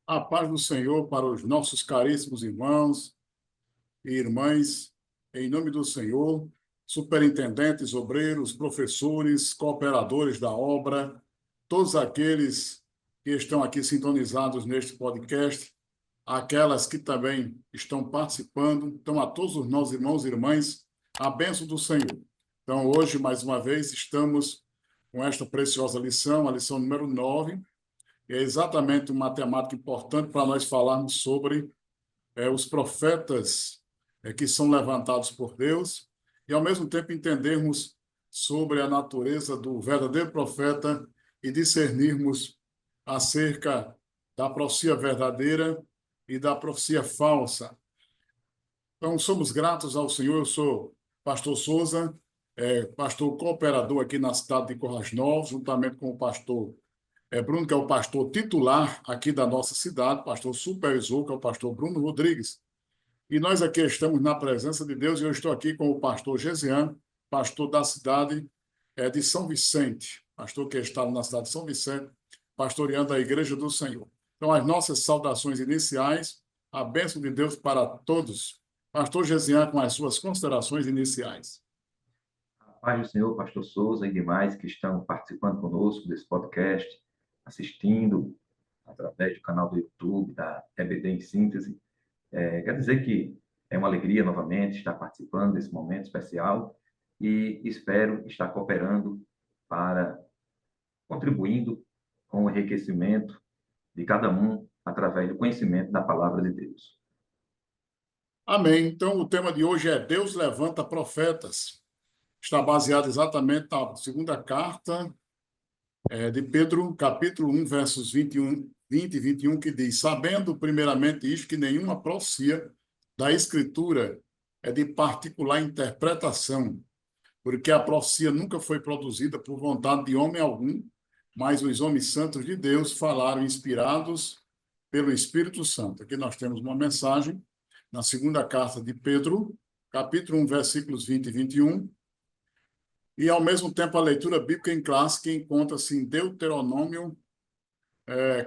A paz do Senhor para os nossos caríssimos irmãos e irmãs, em nome do Senhor, superintendentes, obreiros, professores, cooperadores da obra, todos aqueles que estão aqui sintonizados neste podcast, aquelas que também estão participando. Então, a todos os nossos irmãos e irmãs, a bênção do Senhor. Então, hoje, mais uma vez, estamos com esta preciosa lição, a lição número 9. É exatamente uma temática importante para nós falarmos sobre os profetas que são levantados por Deus e, ao mesmo tempo, entendermos sobre a natureza do verdadeiro profeta e discernirmos acerca da profecia verdadeira e da profecia falsa. Então, somos gratos ao Senhor. Eu sou pastor Souza, pastor cooperador aqui na cidade de Currais Novos, juntamente com o pastor Bruno, que é o pastor titular aqui da nossa cidade, pastor supervisor, que é o pastor Bruno Rodrigues. E nós aqui estamos na presença de Deus e eu estou aqui com o pastor Gesian, pastor da cidade de São Vicente, pastor que está na cidade de São Vicente, pastoreando a Igreja do Senhor. Então, as nossas saudações iniciais, a bênção de Deus para todos. Pastor Gesian, com as suas considerações iniciais. A paz do Senhor, pastor Souza e demais que estão participando conosco desse podcast, assistindo através do canal do YouTube da EBD em Síntese. Quer dizer que é uma alegria novamente estar participando desse momento especial e espero estar cooperando para contribuindo com o enriquecimento de cada um através do conhecimento da palavra de Deus. Amém. Então, o tema de hoje é Deus levanta profetas. Está baseado exatamente na segunda carta de Pedro, capítulo 1, versos 20 e 21, que diz: sabendo primeiramente isto, que nenhuma profecia da Escritura é de particular interpretação, porque a profecia nunca foi produzida por vontade de homem algum, mas os homens santos de Deus falaram inspirados pelo Espírito Santo. Aqui nós temos uma mensagem na segunda carta de Pedro, capítulo 1, versículos 20 e 21, e, ao mesmo tempo, a leitura bíblica em classe, que encontra-se em Deuteronômio,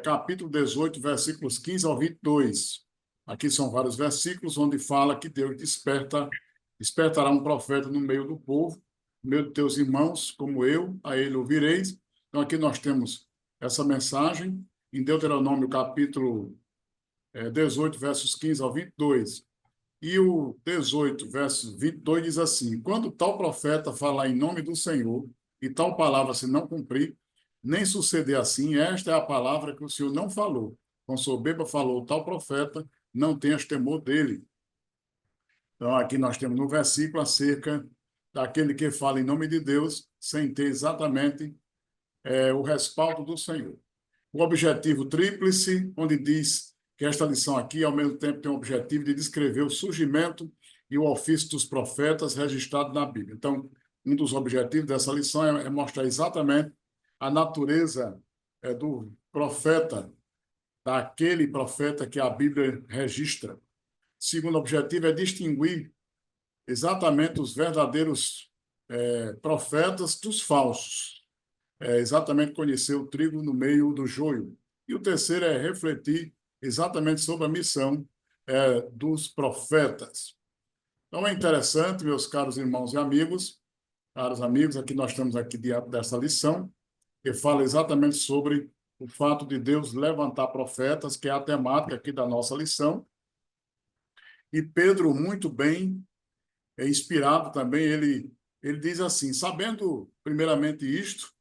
capítulo 18, versículos 15 ao 22. Aqui são vários versículos onde fala que Deus despertará um profeta no meio do povo, no meio de teus irmãos, como eu, a ele ouvireis. Então, aqui nós temos essa mensagem em Deuteronômio, capítulo 18, versos 15 ao 22. E o 18, verso 22 diz assim: quando tal profeta falar em nome do Senhor, e tal palavra se não cumprir, nem suceder assim, esta é a palavra que o Senhor não falou. Com soberba falou tal profeta, não tenhas temor dele. Então, aqui nós temos no versículo acerca daquele que fala em nome de Deus, sem ter exatamente o respaldo do Senhor. O objetivo tríplice, onde diz que esta lição aqui, ao mesmo tempo, tem o objetivo de descrever o surgimento e o ofício dos profetas registrado na Bíblia. Então, um dos objetivos dessa lição é mostrar exatamente a natureza do profeta, daquele profeta que a Bíblia registra. Segundo objetivo é distinguir exatamente os verdadeiros profetas dos falsos. Exatamente conhecer o trigo no meio do joio. E o terceiro é refletir exatamente sobre a missão dos profetas. Então, é interessante, meus caros irmãos e amigos, caros amigos, aqui nós estamos aqui diante dessa lição, que fala exatamente sobre o fato de Deus levantar profetas, que é a temática aqui da nossa lição. E Pedro, muito bem, inspirado também, ele diz assim: sabendo primeiramente isto,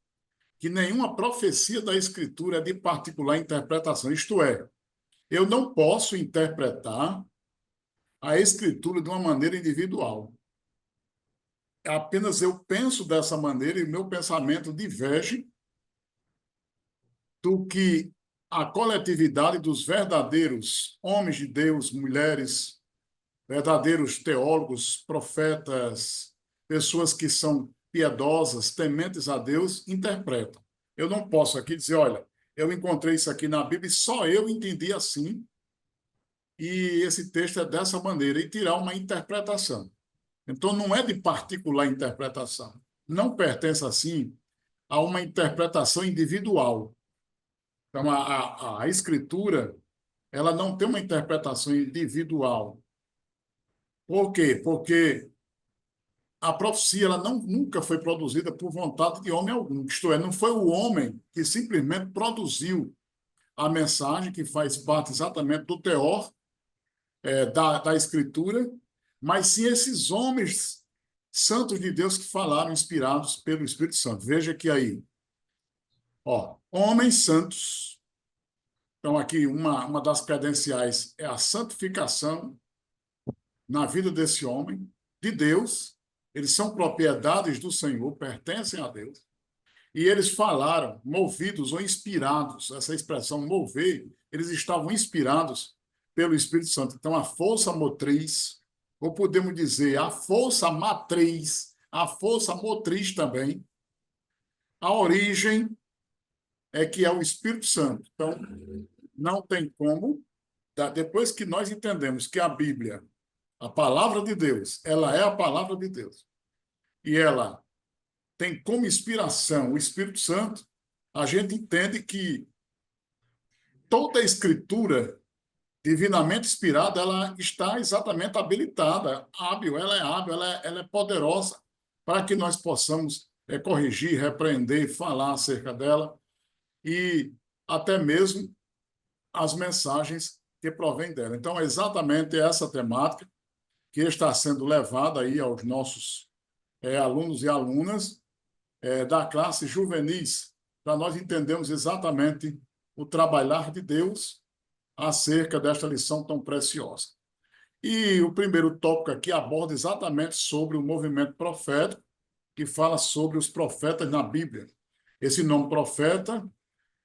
que nenhuma profecia da Escritura é de particular interpretação. Isto é, eu não posso interpretar a Escritura de uma maneira individual. Apenas eu penso dessa maneira e o meu pensamento diverge do que a coletividade dos verdadeiros homens de Deus, mulheres, verdadeiros teólogos, profetas, pessoas que são piedosas, tementes a Deus, interpretam. Eu não posso aqui dizer, olha, eu encontrei isso aqui na Bíblia e só eu entendi assim, e esse texto é dessa maneira, e tirar uma interpretação. Então, não é de particular interpretação. Não pertence, assim, a uma interpretação individual. Então, a Escritura, ela não tem uma interpretação individual. Por quê? Porque a profecia ela nunca foi produzida por vontade de homem algum. Isto é, não foi o homem que simplesmente produziu a mensagem, que faz parte exatamente do teor da Escritura, mas sim esses homens santos de Deus que falaram, inspirados pelo Espírito Santo. Veja que aí, ó, homens santos. Então, aqui, uma das credenciais é a santificação na vida desse homem, de Deus. Eles são propriedades do Senhor, pertencem a Deus. E eles falaram, movidos ou inspirados, essa expressão mover, eles estavam inspirados pelo Espírito Santo. Então, a força motriz, ou podemos dizer, a força matriz, a força motriz também, a origem é que é o Espírito Santo. Então, não tem como, depois que nós entendemos que a Bíblia, a palavra de Deus, ela é a palavra de Deus, e ela tem como inspiração o Espírito Santo, a gente entende que toda a escritura divinamente inspirada, ela está exatamente habilitada, hábil, ela é hábil, ela é poderosa para que nós possamos corrigir, repreender, falar acerca dela e até mesmo as mensagens que provêm dela. Então, é exatamente essa temática que está sendo levada aí aos nossos alunos e alunas da classe juvenis, para nós entendermos exatamente o trabalhar de Deus acerca desta lição tão preciosa. E o primeiro tópico aqui aborda exatamente sobre o movimento profético, que fala sobre os profetas na Bíblia. Esse nome profeta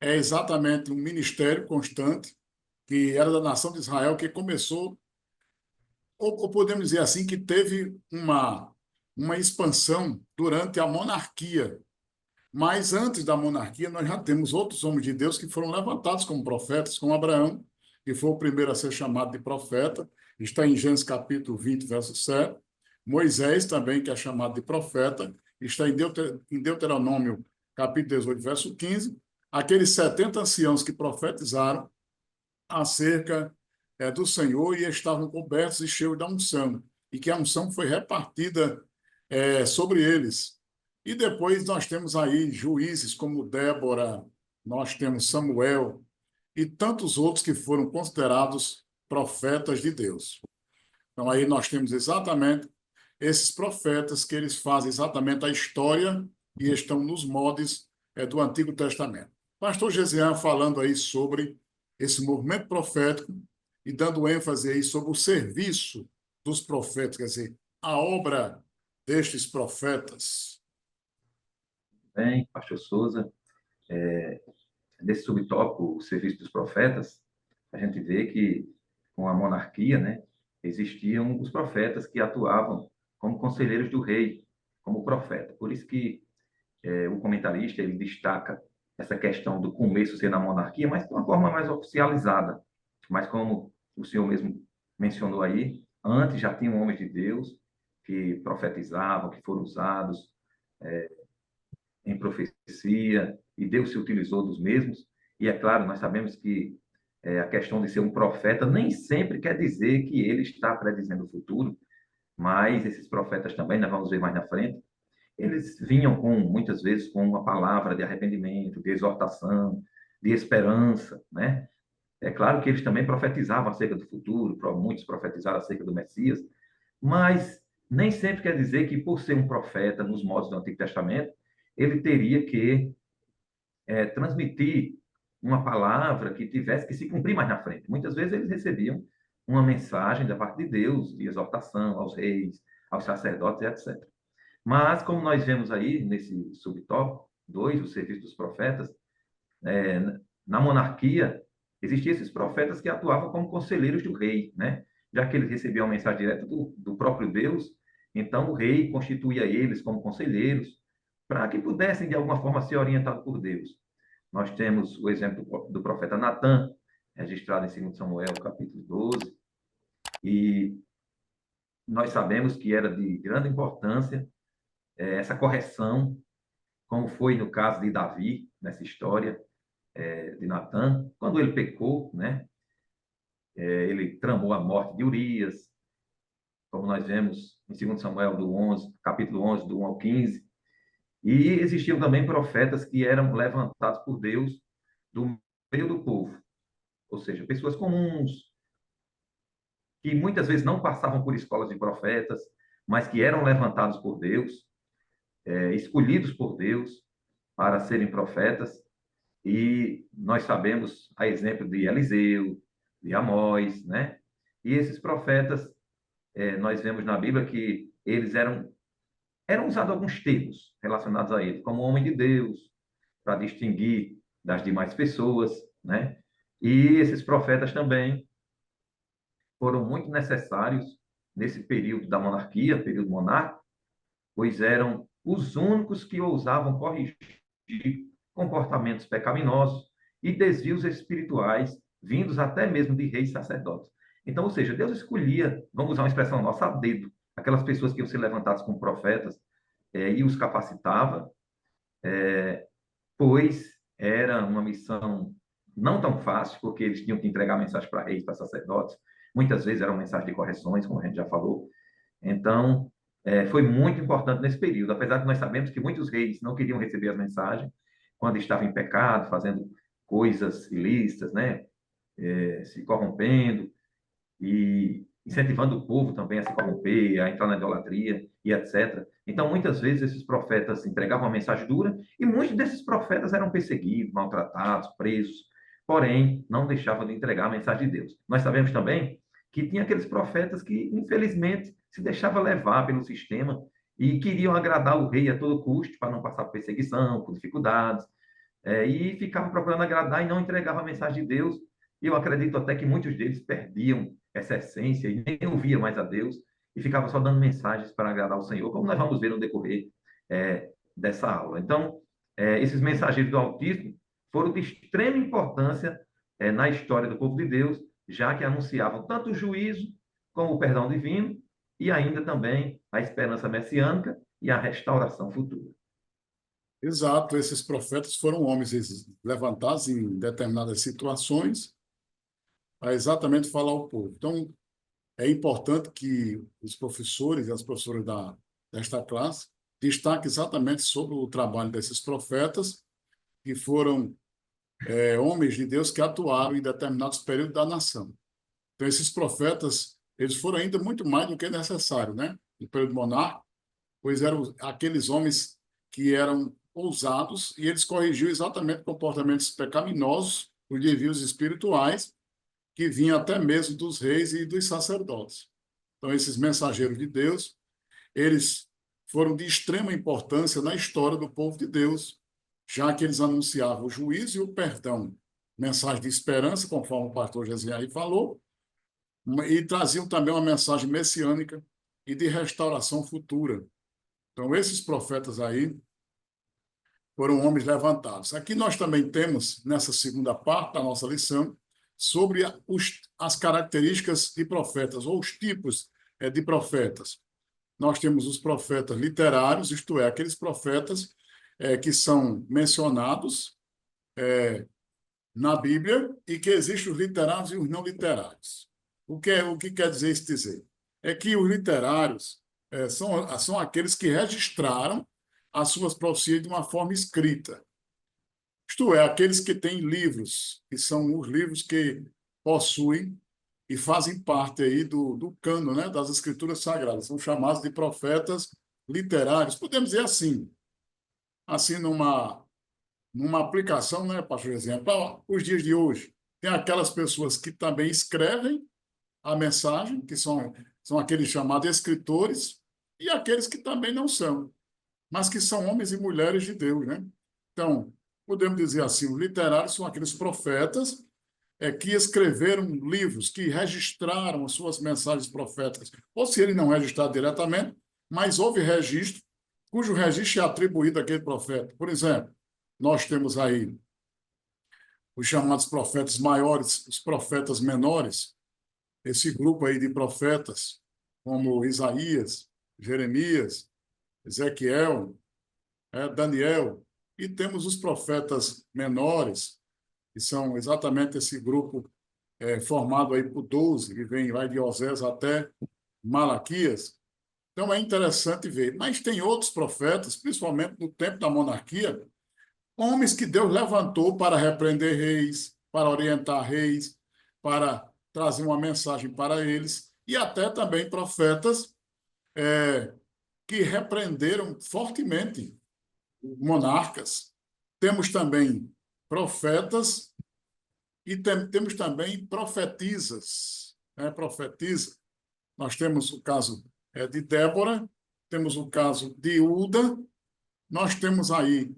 é exatamente um ministério constante que era da nação de Israel, que começou, ou podemos dizer assim, que teve uma expansão durante a monarquia. Mas antes da monarquia, nós já temos outros homens de Deus que foram levantados como profetas, como Abraão, que foi o primeiro a ser chamado de profeta, está em Gênesis capítulo 20, verso 7. Moisés também, que é chamado de profeta, está em Deuteronômio capítulo 18, verso 15. Aqueles 70 anciãos que profetizaram acerca do Senhor e estavam cobertos e cheios da unção, e que a unção foi repartida sobre eles. E depois nós temos aí juízes como Débora, nós temos Samuel e tantos outros que foram considerados profetas de Deus. Então aí nós temos exatamente esses profetas que eles fazem exatamente a história e estão nos moldes do Antigo Testamento. Pastor Gesian falando aí sobre esse movimento profético e dando ênfase aí sobre o serviço dos profetas, quer dizer, a obra destes profetas. Bem, pastor Souza, nesse subtópico, o serviço dos profetas, a gente vê que com a monarquia, né, existiam os profetas que atuavam como conselheiros do rei, como profeta. Por isso que o comentarista ele destaca essa questão do começo ser na monarquia, mas de uma forma mais oficializada. Mas como o senhor mesmo mencionou aí, antes já tinham homens de Deus que profetizavam, que foram usados em profecia, e Deus se utilizou dos mesmos. E é claro, nós sabemos que a questão de ser um profeta nem sempre quer dizer que ele está predizendo o futuro, mas esses profetas também, nós vamos ver mais na frente, eles vinham muitas vezes com uma palavra de arrependimento, de exortação, de esperança, né? É claro que eles também profetizavam acerca do futuro, muitos profetizaram acerca do Messias, mas nem sempre quer dizer que, por ser um profeta nos modos do Antigo Testamento, ele teria que transmitir uma palavra que tivesse que se cumprir mais na frente. Muitas vezes eles recebiam uma mensagem da parte de Deus, de exortação aos reis, aos sacerdotes, etc. Mas, como nós vemos aí nesse subtópico 2, o serviço dos profetas, na monarquia, existiam esses profetas que atuavam como conselheiros do rei, né? Já que eles recebiam a mensagem direta do próprio Deus, então o rei constituía eles como conselheiros para que pudessem, de alguma forma, ser orientados por Deus. Nós temos o exemplo do profeta Natã, registrado em 2 Samuel, capítulo 12, e nós sabemos que era de grande importância essa correção, como foi no caso de Davi, nessa história de Natã, quando ele pecou, né? ele tramou a morte de Urias, como nós vemos em 2 Samuel do 11, capítulo 11, do 1 ao 15. E existiam também profetas que eram levantados por Deus do meio do povo, ou seja, pessoas comuns, que muitas vezes não passavam por escolas de profetas, mas que eram levantados por Deus, escolhidos por Deus para serem profetas. E nós sabemos, a exemplo de Eliseu, de Amós, né? E esses profetas, nós vemos na Bíblia que eles eram usados alguns termos relacionados a ele, como homem de Deus, para distinguir das demais pessoas, né? E esses profetas também foram muito necessários nesse período da monarquia, período monárquico, pois eram os únicos que ousavam corrigir comportamentos pecaminosos e desvios espirituais vindos até mesmo de reis e sacerdotes. Então, ou seja, Deus escolhia, vamos usar uma expressão nossa, a dedo, aquelas pessoas que iam ser levantadas como profetas, e os capacitava, pois era uma missão não tão fácil, porque eles tinham que entregar mensagem para reis, para sacerdotes, muitas vezes eram mensagens de correções, como a gente já falou. Então, foi muito importante nesse período, apesar que nós sabemos que muitos reis não queriam receber as mensagens quando estavam em pecado, fazendo coisas ilícitas, né? Se corrompendo e incentivando o povo também a se corromper, a entrar na idolatria e etc. Então, muitas vezes, esses profetas entregavam uma mensagem dura e muitos desses profetas eram perseguidos, maltratados, presos, porém, não deixavam de entregar a mensagem de Deus. Nós sabemos também que tinha aqueles profetas que, infelizmente, se deixavam levar pelo sistema e queriam agradar o rei a todo custo, para não passar por perseguição, por dificuldades, e ficavam procurando agradar e não entregavam a mensagem de Deus. E eu acredito até que muitos deles perdiam essa essência e nem ouvia mais a Deus e ficava só dando mensagens para agradar o Senhor, como nós vamos ver no decorrer dessa aula. Então, esses mensageiros do Altíssimo foram de extrema importância na história do povo de Deus, já que anunciavam tanto o juízo como o perdão divino e ainda também a esperança messiânica e a restauração futura. Exato, esses profetas foram homens levantados em determinadas situações para exatamente falar ao povo. Então, é importante que os professores e as professoras desta classe destaquem exatamente sobre o trabalho desses profetas, que foram homens de Deus que atuaram em determinados períodos da nação. Então, esses profetas, eles foram ainda muito mais do que necessário, né? No período monárquico, pois eram aqueles homens que eram ousados e eles corrigiam exatamente comportamentos pecaminosos, os desvios espirituais, que vinham até mesmo dos reis e dos sacerdotes. Então, esses mensageiros de Deus, eles foram de extrema importância na história do povo de Deus, já que eles anunciavam o juízo e o perdão, mensagem de esperança, conforme o pastor Gesiel falou, e traziam também uma mensagem messiânica e de restauração futura. Então, esses profetas aí foram homens levantados. Aqui nós também temos, nessa segunda parte da nossa lição, sobre as características de profetas, ou os tipos de profetas. Nós temos os profetas literários, isto é, aqueles profetas que são mencionados na Bíblia e que existem os literários e os não literários. O que quer dizer isso dizer? É que os literários são aqueles que registraram as suas profecias de uma forma escrita. Isto é, aqueles que têm livros, que são os livros que possuem e fazem parte aí do cano, né, das escrituras sagradas. São chamados de profetas literários. Podemos dizer assim numa aplicação, né, pastor exemplo, os dias de hoje. Tem aquelas pessoas que também escrevem a mensagem, que são aqueles chamados escritores, e aqueles que também não são, mas que são homens e mulheres de Deus, né? Então, podemos dizer assim, os literários são aqueles profetas que escreveram livros, que registraram as suas mensagens proféticas, ou se ele não registrado diretamente, mas houve registro, cujo registro é atribuído àquele profeta. Por exemplo, nós temos aí os chamados profetas maiores, os profetas menores, esse grupo aí de profetas, como Isaías, Jeremias, Ezequiel, Daniel, e temos os profetas menores, que são exatamente esse grupo formado aí por 12, que vai de Osés até Malaquias. Então é interessante ver. Mas tem outros profetas, principalmente no tempo da monarquia, homens que Deus levantou para repreender reis, para orientar reis, para trazer uma mensagem para eles, e até também profetas que repreenderam fortemente monarcas. Temos também profetas e temos também profetisas, né? Profetisa. Nós temos o caso de Débora, temos o caso de Uda, nós temos aí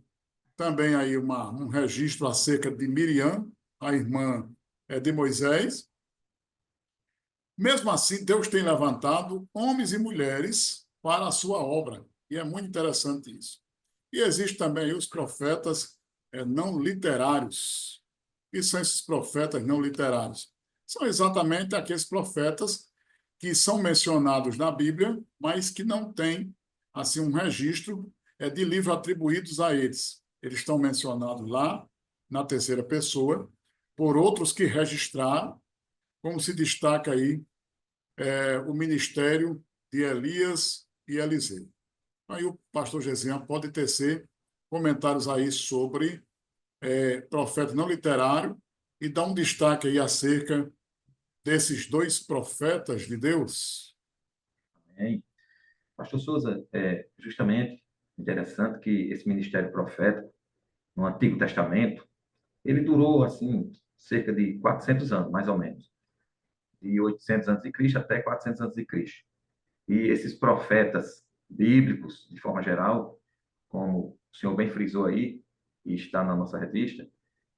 também aí um registro acerca de Miriam, a irmã de Moisés. Mesmo assim, Deus tem levantado homens e mulheres para a sua obra, e é muito interessante isso. E existem também os profetas não literários. E são esses profetas não literários? São exatamente aqueles profetas que são mencionados na Bíblia, mas que não têm assim um registro de livros atribuídos a eles. Eles estão mencionados lá na terceira pessoa por outros que registraram, como se destaca aí o ministério de Elias e Eliseu. Aí o pastor Gesian pode tecer comentários aí sobre profeta não literário e dar um destaque aí acerca desses dois profetas de Deus. Amém. Pastor Souza, justamente interessante que esse ministério profético, no Antigo Testamento, ele durou, assim, cerca de 400 anos, mais ou menos. De 800 a.C. até 400 a.C. E esses profetas bíblicos, de forma geral, como o senhor bem frisou aí, e está na nossa revista,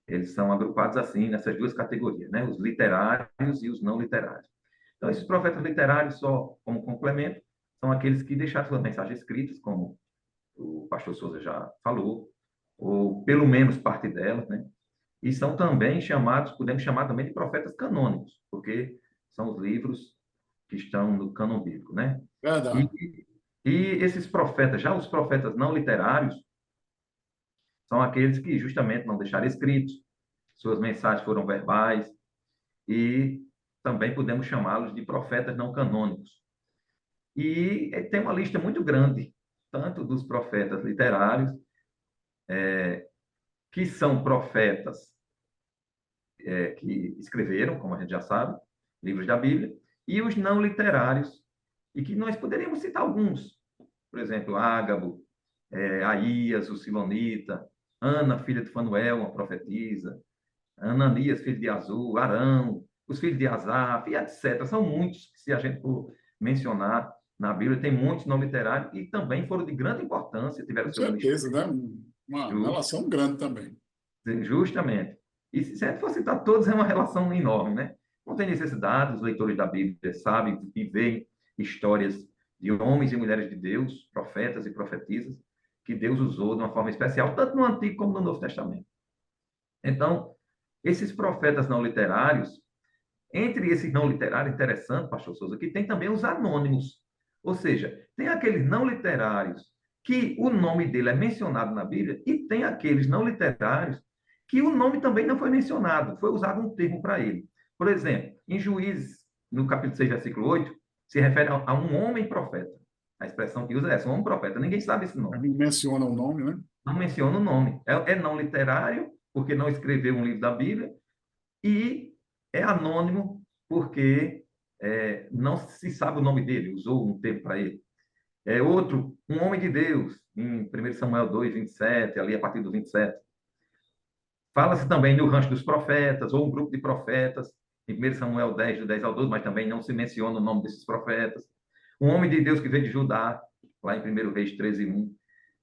eles são agrupados assim, nessas duas categorias, né? Os literários e os não literários. Então, esses profetas literários, só como complemento, são aqueles que deixaram suas mensagens escritas, como o pastor Souza já falou, ou pelo menos parte delas, né? E são também chamados, podemos chamar também de profetas canônicos, porque são os livros que estão no cânon bíblico, né? E, Verdade. e esses profetas, já os profetas não literários, são aqueles que justamente não deixaram escritos, suas mensagens foram verbais, e também podemos chamá-los de profetas não canônicos. E tem uma lista muito grande, tanto dos profetas literários, que são profetas que escreveram, como a gente já sabe, livros da Bíblia, e os não literários, e que nós poderíamos citar alguns. Por exemplo, Ágabo, Aías, o Silonita, Ana, filha de Fanuel, uma profetisa, Ananias, filho de Azul, Arão, os filhos de Asaf, e etc. São muitos que, se a gente for mencionar na Bíblia, tem muitos não literários e também foram de grande importância, tiveram Com seu ministério. certeza, né? Uma relação grande também. Justamente. E se a gente for citar todos, é uma relação enorme, né? Não tem necessidade, os leitores da Bíblia sabem e veem histórias de homens e mulheres de Deus, profetas e profetisas, que Deus usou de uma forma especial, tanto no Antigo como no Novo Testamento. Então, esses profetas não literários, entre esses não literários, interessante, pastor Souza, que tem também os anônimos. Ou seja, tem aqueles não literários que o nome dele é mencionado na Bíblia e tem aqueles não literários que o nome também não foi mencionado, foi usado um termo para ele. Por exemplo, em Juízes, no capítulo 6, versículo 8, se refere a um homem profeta. A expressão que usa é essa, um homem profeta. Ninguém sabe esse Mas nome. não menciona o nome, né? Não menciona o nome. É não literário, porque não escreveu um livro da Bíblia, e é anônimo porque não se sabe o nome dele, usou um termo para ele. Outro, um homem de Deus, em 1 Samuel 2, 27, ali a partir do 27. Fala-se também do rancho dos profetas, ou um grupo de profetas, em 1 Samuel 10, do 10 ao 12, mas também não se menciona o nome desses profetas. Um homem de Deus que veio de Judá, lá em 1 Reis 13, 1.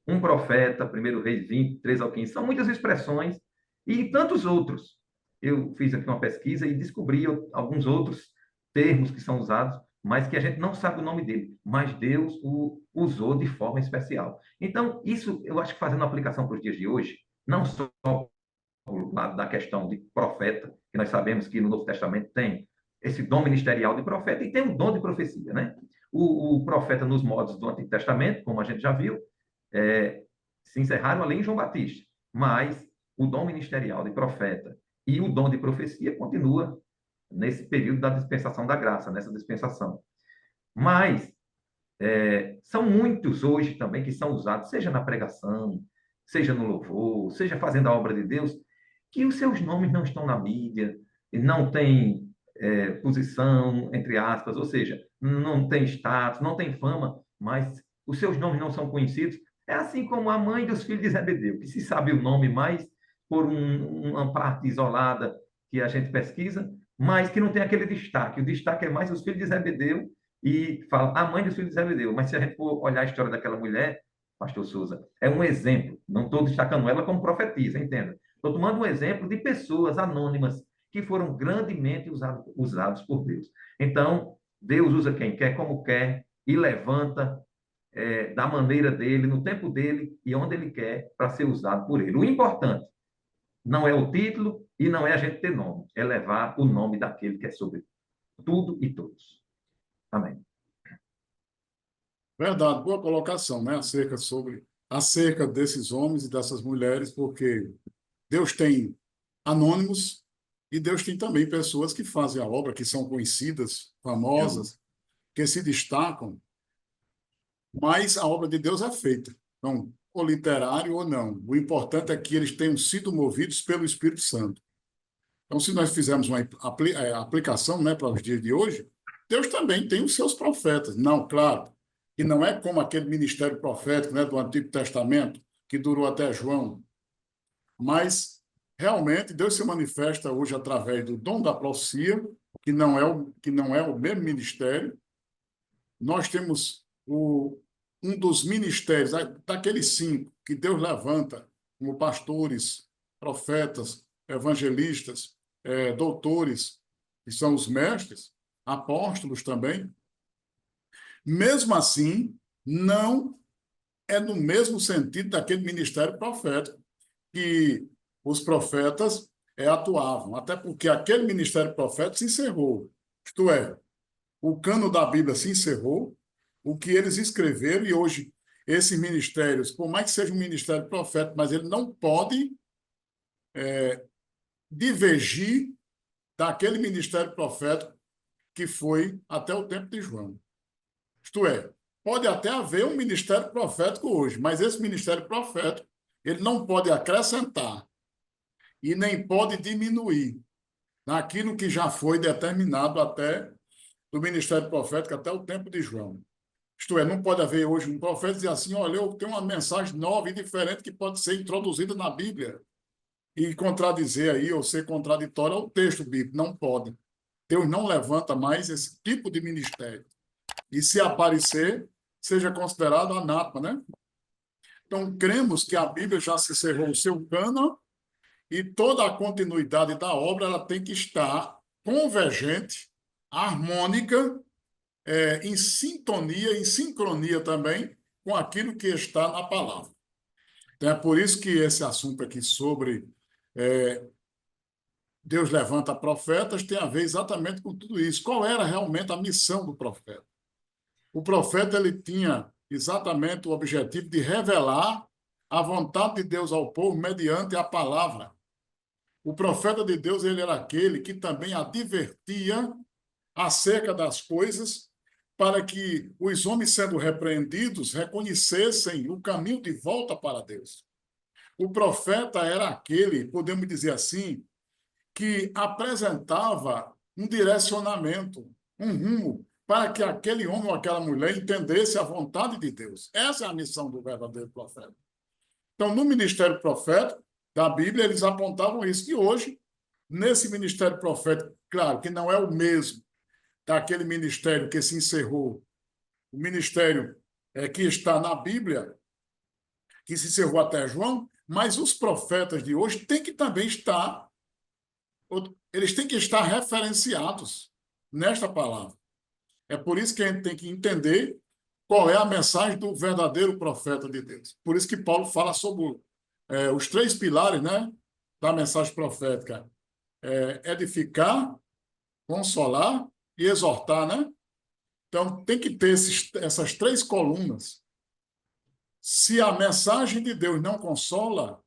Um profeta, 1 Reis 20, 13 ao 15. São muitas expressões e tantos outros. Eu fiz aqui uma pesquisa e descobri alguns outros termos que são usados, mas que a gente não sabe o nome dele, mas Deus o usou de forma especial. Então, isso eu acho que fazendo aplicação para os dias de hoje, não só o lado da questão de profeta, que nós sabemos que no Novo Testamento tem esse dom ministerial de profeta e tem o dom de profecia, né? O profeta nos modos do Antigo Testamento, como a gente já viu, se encerraram ali em João Batista, mas o dom ministerial de profeta e o dom de profecia continua nesse período da dispensação da graça, nessa dispensação. Mas são muitos hoje também que são usados, seja na pregação, seja no louvor, seja fazendo a obra de Deus, que os seus nomes não estão na mídia, não tem posição, entre aspas, ou seja, não tem status, não tem fama, mas os seus nomes não são conhecidos. É assim como a mãe dos filhos de Zebedeu, que se sabe o nome mais por uma parte isolada que a gente pesquisa, mas que não tem aquele destaque. O destaque é mais os filhos de Zebedeu e fala a mãe dos filhos de Zebedeu. Mas se a gente for olhar a história daquela mulher, pastor Souza, é um exemplo. Não estou destacando ela como profetisa, entenda. Estou tomando um exemplo de pessoas anônimas que foram grandemente usados por Deus. Então, Deus usa quem quer, como quer, e levanta da maneira dele, no tempo dele e onde ele quer, para ser usado por ele. O importante não é o título e não é a gente ter nome, é levar o nome daquele que é sobre tudo e todos. Amém. Verdade, boa colocação, né? Acerca desses homens e dessas mulheres, porque Deus tem anônimos e Deus tem também pessoas que fazem a obra, que são conhecidas, famosas, que se destacam, mas a obra de Deus é feita. Então, ou literário ou não. O importante é que eles tenham sido movidos pelo Espírito Santo. Então, se nós fizermos uma aplicação, né, para os dias de hoje, Deus também tem os seus profetas. Não, claro, e não é como aquele ministério profético, né, do Antigo Testamento, que durou até João, mas realmente Deus se manifesta hoje através do dom da profecia, que não é o mesmo ministério. Nós temos um dos ministérios, daqueles cinco que Deus levanta, como pastores, profetas, evangelistas, doutores, que são os mestres, apóstolos também. Mesmo assim, não é no mesmo sentido daquele ministério profético que os profetas atuavam, até porque aquele ministério profético se encerrou. Isto é, o cano da Bíblia se encerrou, o que eles escreveram, e hoje esses ministérios, por mais que seja um ministério profético, mas ele não pode divergir daquele ministério profético que foi até o tempo de João. Isto é, pode até haver um ministério profético hoje, mas esse ministério profético ele não pode acrescentar e nem pode diminuir naquilo que já foi determinado até do ministério profético até o tempo de João. Isto é, não pode haver hoje um profeta dizer assim, olha, eu tenho uma mensagem nova e diferente que pode ser introduzida na Bíblia e contradizer aí ou ser contraditória ao texto bíblico. Não pode. Deus não levanta mais esse tipo de ministério. E se aparecer, seja considerado anátema, né? Então, cremos que a Bíblia já se encerrou o seu cano e toda a continuidade da obra ela tem que estar convergente, harmônica, em sintonia, em sincronia também com aquilo que está na palavra. Então, é por isso que esse assunto aqui sobre Deus levanta profetas tem a ver exatamente com tudo isso. Qual era realmente a missão do profeta? O profeta ele tinha exatamente o objetivo de revelar a vontade de Deus ao povo mediante a palavra. O profeta de Deus ele era aquele que também advertia acerca das coisas para que os homens, sendo repreendidos, reconhecessem o caminho de volta para Deus. O profeta era aquele, podemos dizer assim, que apresentava um direcionamento, um rumo, para que aquele homem ou aquela mulher entendesse a vontade de Deus. Essa é a missão do verdadeiro profeta. Então, no ministério profético da Bíblia, eles apontavam isso. E hoje, nesse ministério profético, claro que não é o mesmo daquele ministério que se encerrou, o ministério que está na Bíblia, que se encerrou até João, mas os profetas de hoje têm que também estar, eles têm que estar referenciados nesta palavra. É por isso que a gente tem que entender qual é a mensagem do verdadeiro profeta de Deus. Por isso que Paulo fala sobre os três pilares, né, da mensagem profética. Edificar, consolar e exortar, né? Então, tem que ter essas três colunas. Se a mensagem de Deus não consola,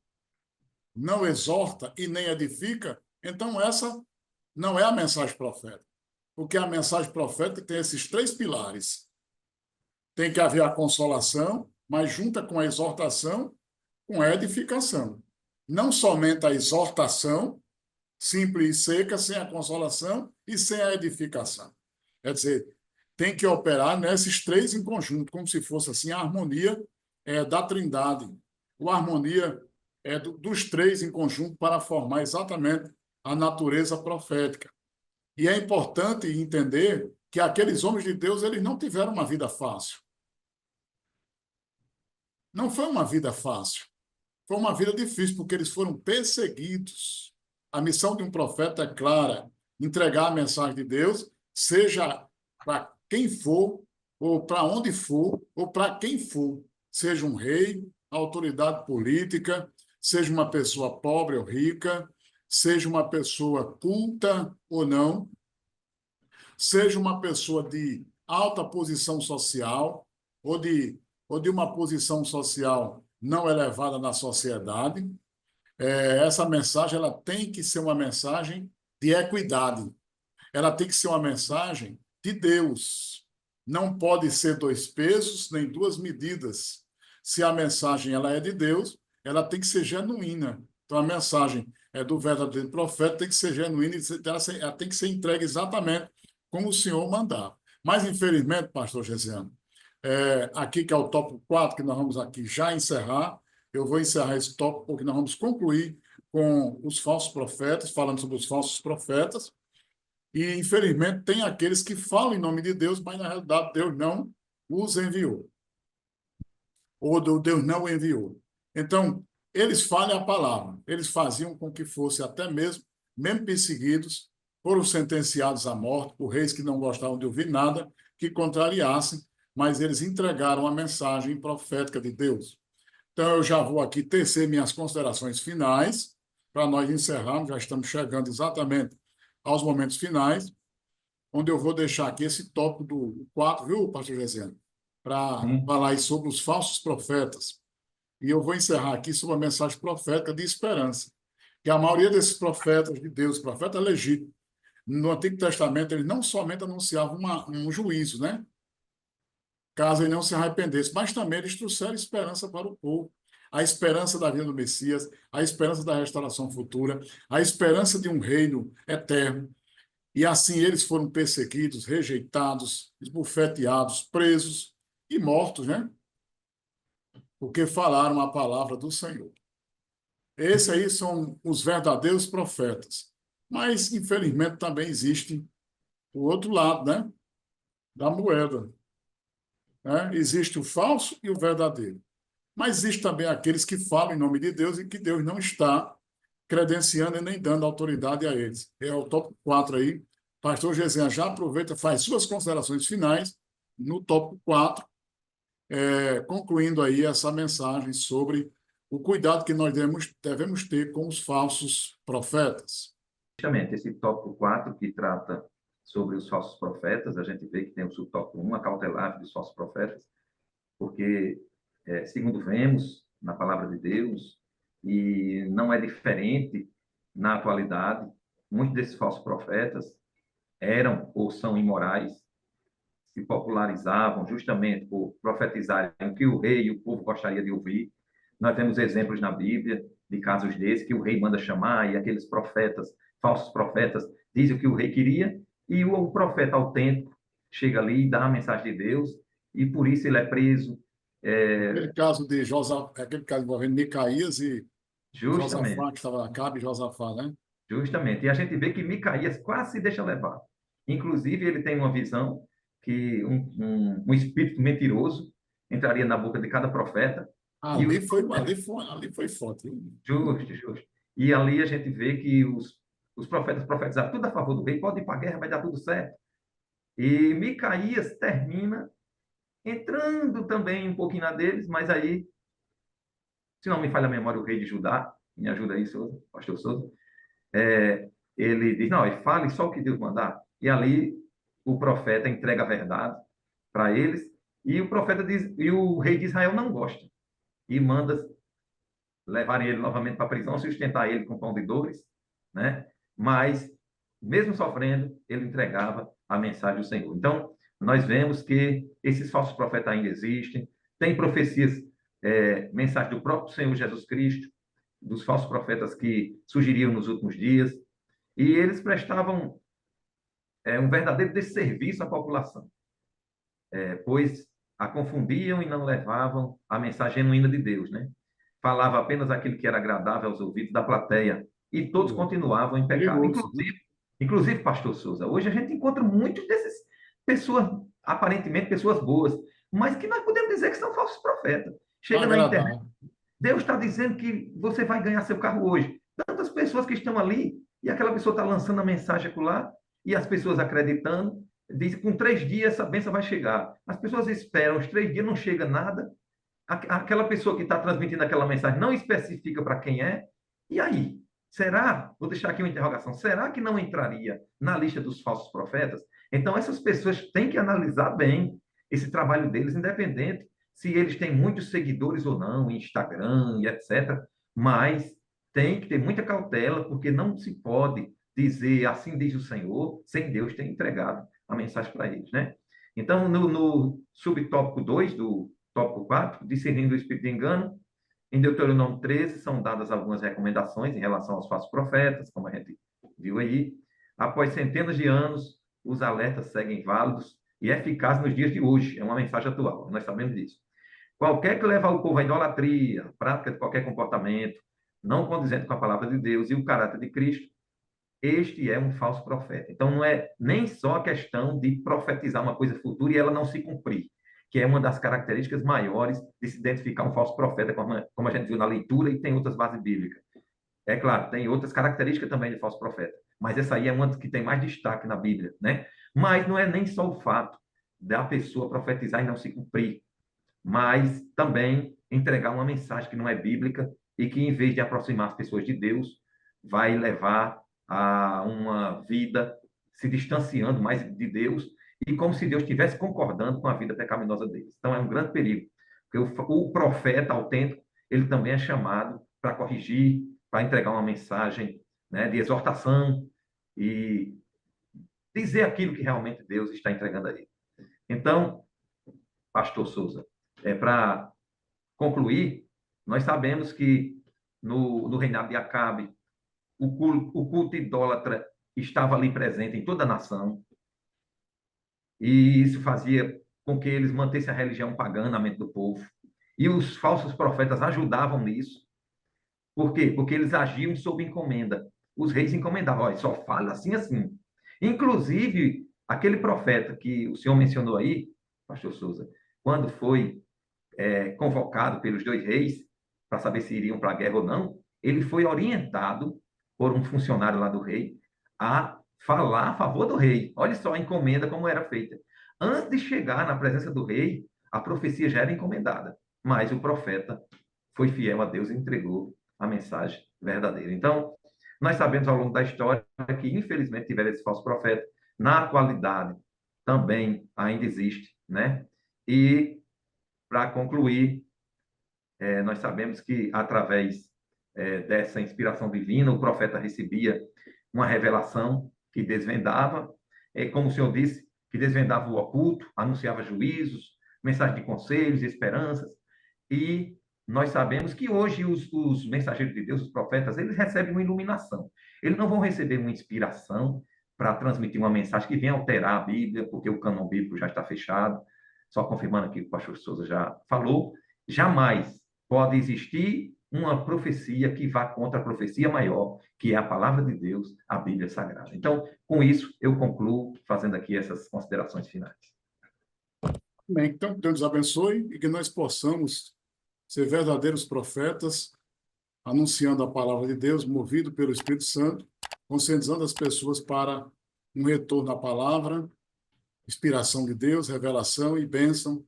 não exorta e nem edifica, então essa não é a mensagem profética. Porque a mensagem profética tem esses três pilares. Tem que haver a consolação, mas junta com a exortação, com a edificação. Não somente a exortação, simples e seca, sem a consolação e sem a edificação. Quer dizer, tem que operar nesses três em conjunto, como se fosse assim a harmonia da Trindade, a harmonia dos três em conjunto para formar exatamente a natureza profética. E é importante entender que aqueles homens de Deus, eles não tiveram uma vida fácil. Não foi uma vida fácil. Foi uma vida difícil, porque eles foram perseguidos. A missão de um profeta é clara: entregar a mensagem de Deus, seja para quem for, ou para onde for, ou para quem for. Seja um rei, autoridade política, seja uma pessoa pobre ou rica, seja uma pessoa culta ou não, seja uma pessoa de alta posição social ou de uma posição social não elevada na sociedade. Essa mensagem ela tem que ser uma mensagem de equidade. Ela tem que ser uma mensagem de Deus. Não pode ser dois pesos nem duas medidas. Se a mensagem ela é de Deus, ela tem que ser genuína. Então, a mensagem é do verdadeiro profeta, tem que ser genuína e ela tem que ser entregue exatamente como o Senhor mandar. Mas, infelizmente, pastor Gesiano, aqui que é o tópico 4 que nós vamos aqui já encerrar, eu vou encerrar esse tópico porque nós vamos concluir com os falsos profetas, falando sobre os falsos profetas, e, infelizmente, tem aqueles que falam em nome de Deus, mas, na realidade, Deus não os enviou. Ou Deus não o enviou. Então, eles falham a palavra. Eles faziam com que fosse até mesmo perseguidos, foram sentenciados à morte por reis que não gostavam de ouvir nada, que contrariassem, mas eles entregaram a mensagem profética de Deus. Então, eu já vou aqui tecer minhas considerações finais, para nós encerrarmos, já estamos chegando exatamente aos momentos finais, onde eu vou deixar aqui esse tópico do 4, viu, pastor Gesiano? Para falar aí sobre os falsos profetas. E eu vou encerrar aqui sobre a mensagem profética de esperança. Que a maioria desses profetas de Deus, profetas legítimos, no Antigo Testamento, eles não somente anunciavam um juízo, né? Caso ele não se arrependesse, mas também eles trouxeram esperança para o povo. A esperança da vinda do Messias, a esperança da restauração futura, a esperança de um reino eterno. E assim eles foram perseguidos, rejeitados, esbofeteados, presos e mortos, né? Porque falaram a palavra do Senhor. Esses aí são os verdadeiros profetas. Mas, infelizmente, também existe o outro lado, né? Da moeda. Né? Existe o falso e o verdadeiro. Mas existe também aqueles que falam em nome de Deus e que Deus não está credenciando e nem dando autoridade a eles. É o tópico 4 aí. Pastor Gesian já aproveita, faz suas considerações finais no tópico 4, concluindo aí essa mensagem sobre o cuidado que nós devemos ter com os falsos profetas. Justamente esse tópico 4 que trata sobre os falsos profetas, a gente vê que tem o subtópico 1, a cautelar dos falsos profetas, porque, segundo vemos na palavra de Deus, e não é diferente na atualidade, muitos desses falsos profetas eram ou são imorais, se popularizavam justamente por profetizarem o que o rei e o povo gostaria de ouvir. Nós temos exemplos na Bíblia de casos desses, que o rei manda chamar e aqueles profetas, falsos profetas, dizem o que o rei queria, e o profeta autêntico chega ali e dá a mensagem de Deus, e por isso ele é preso. Aquele caso de aquele caso envolvendo Micaías e Justamente, Josafá, que estava Acabe e Josafá, né? justamente. E a gente vê que Micaías quase se deixa levar. Inclusive, ele tem uma visão que um espírito mentiroso entraria na boca de cada profeta, e os Ali foi forte. justo, justo. E ali a gente vê que os profetas profetizaram tudo a favor do rei, pode ir para a guerra, vai dar tudo certo. E Micaías termina entrando também um pouquinho na deles, mas aí, se não me falha a memória, o rei de Judá, me ajuda aí, Souza, pastor Souza, ele diz, não, fale só o que Deus mandar. E ali o profeta entrega a verdade para eles, e o profeta diz, e o rei de Israel não gosta, e manda levarem ele novamente para a prisão, sustentar ele com pão de dores, né? Mas mesmo sofrendo, ele entregava a mensagem do Senhor. Então, nós vemos que esses falsos profetas ainda existem, tem profecias, mensagem do próprio Senhor Jesus Cristo, dos falsos profetas que surgiriam nos últimos dias, e eles prestavam um verdadeiro desserviço à população, pois a confundiam e não levavam a mensagem genuína de Deus, né? Falava apenas aquilo que era agradável aos ouvidos da plateia, e todos continuavam em pecado. Perigoso, né? Inclusive, pastor Souza, hoje a gente encontra muitas dessas pessoas, aparentemente pessoas boas, mas que nós podemos dizer que são falsos profetas. Chega na internet, Agradável. Deus está dizendo que você vai ganhar seu carro hoje. Tantas pessoas que estão ali, e aquela pessoa está lançando a mensagem lá, e as pessoas acreditando, diz que com 3 dias essa bênção vai chegar. As pessoas esperam, os 3 dias não chega nada, aquela pessoa que está transmitindo aquela mensagem não especifica para quem é, e aí? Será, vou deixar aqui uma interrogação, será que não entraria na lista dos falsos profetas? Então, essas pessoas têm que analisar bem esse trabalho deles, independente se eles têm muitos seguidores ou não, em Instagram e etc. Mas tem que ter muita cautela, porque não se pode dizer assim diz o Senhor, sem Deus ter entregado a mensagem para eles, né? Então, no subtópico 2 do tópico 4, discernindo o espírito de engano, em Deuteronômio 13 são dadas algumas recomendações em relação aos falsos profetas, como a gente viu aí. Após centenas de anos, os alertas seguem válidos e eficazes nos dias de hoje. É uma mensagem atual, nós sabemos disso. Qualquer que leva o povo à idolatria, à prática de qualquer comportamento, não condizente com a palavra de Deus e o caráter de Cristo, este é um falso profeta. Então, não é nem só a questão de profetizar uma coisa futura e ela não se cumprir, que é uma das características maiores de se identificar um falso profeta, como a gente viu na leitura, e tem outras bases bíblicas. É claro, tem outras características também de falso profeta, mas essa aí é uma das que tem mais destaque na Bíblia, né? Mas não é nem só o fato da pessoa profetizar e não se cumprir, mas também entregar uma mensagem que não é bíblica e que, em vez de aproximar as pessoas de Deus, vai levar a uma vida se distanciando mais de Deus e como se Deus estivesse concordando com a vida pecaminosa deles. Então, é um grande perigo, porque o profeta autêntico, ele também é chamado para corrigir, para entregar uma mensagem, né, de exortação e dizer aquilo que realmente Deus está entregando a ele. Então, pastor Souza, para concluir, nós sabemos que no reinado de Acabe, o culto idólatra estava ali presente em toda a nação, e isso fazia com que eles mantessem a religião pagã na mente do povo. E os falsos profetas ajudavam nisso. Por quê? Porque eles agiam sob encomenda. Os reis encomendavam, olha, só fala assim, assim. Inclusive, aquele profeta que o senhor mencionou aí, pastor Souza, quando foi convocado pelos 2 reis para saber se iriam para a guerra ou não, ele foi orientado por um funcionário lá do rei a falar a favor do rei. Olha só a encomenda como era feita. Antes de chegar na presença do rei, a profecia já era encomendada, mas o profeta foi fiel a Deus e entregou a mensagem verdadeira. Então, nós sabemos ao longo da história que, infelizmente, tiveram esse falso profeta. Na atualidade, também ainda existe, né? E, para concluir, nós sabemos que, através dessa inspiração divina, o profeta recebia uma revelação que desvendava, como o senhor disse, que desvendava o oculto, anunciava juízos, mensagem de conselhos, esperanças, e nós sabemos que hoje os mensageiros de Deus, os profetas, eles recebem uma iluminação. Eles não vão receber uma inspiração para transmitir uma mensagem que venha alterar a Bíblia, porque o cânon bíblico já está fechado, só confirmando aqui o que o pastor Souza já falou. Jamais pode existir uma profecia que vá contra a profecia maior, que é a palavra de Deus, a Bíblia Sagrada. Então, com isso, eu concluo fazendo aqui essas considerações finais. Bem, então, que Deus nos abençoe e que nós possamos ser verdadeiros profetas, anunciando a palavra de Deus, movido pelo Espírito Santo, conscientizando as pessoas para um retorno à palavra, inspiração de Deus, revelação e bênção,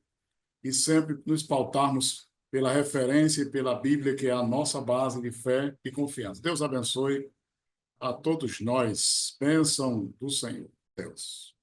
e sempre nos pautarmos pela referência e pela Bíblia, que é a nossa base de fé e confiança. Deus abençoe a todos nós. Bênção do Senhor. Deus.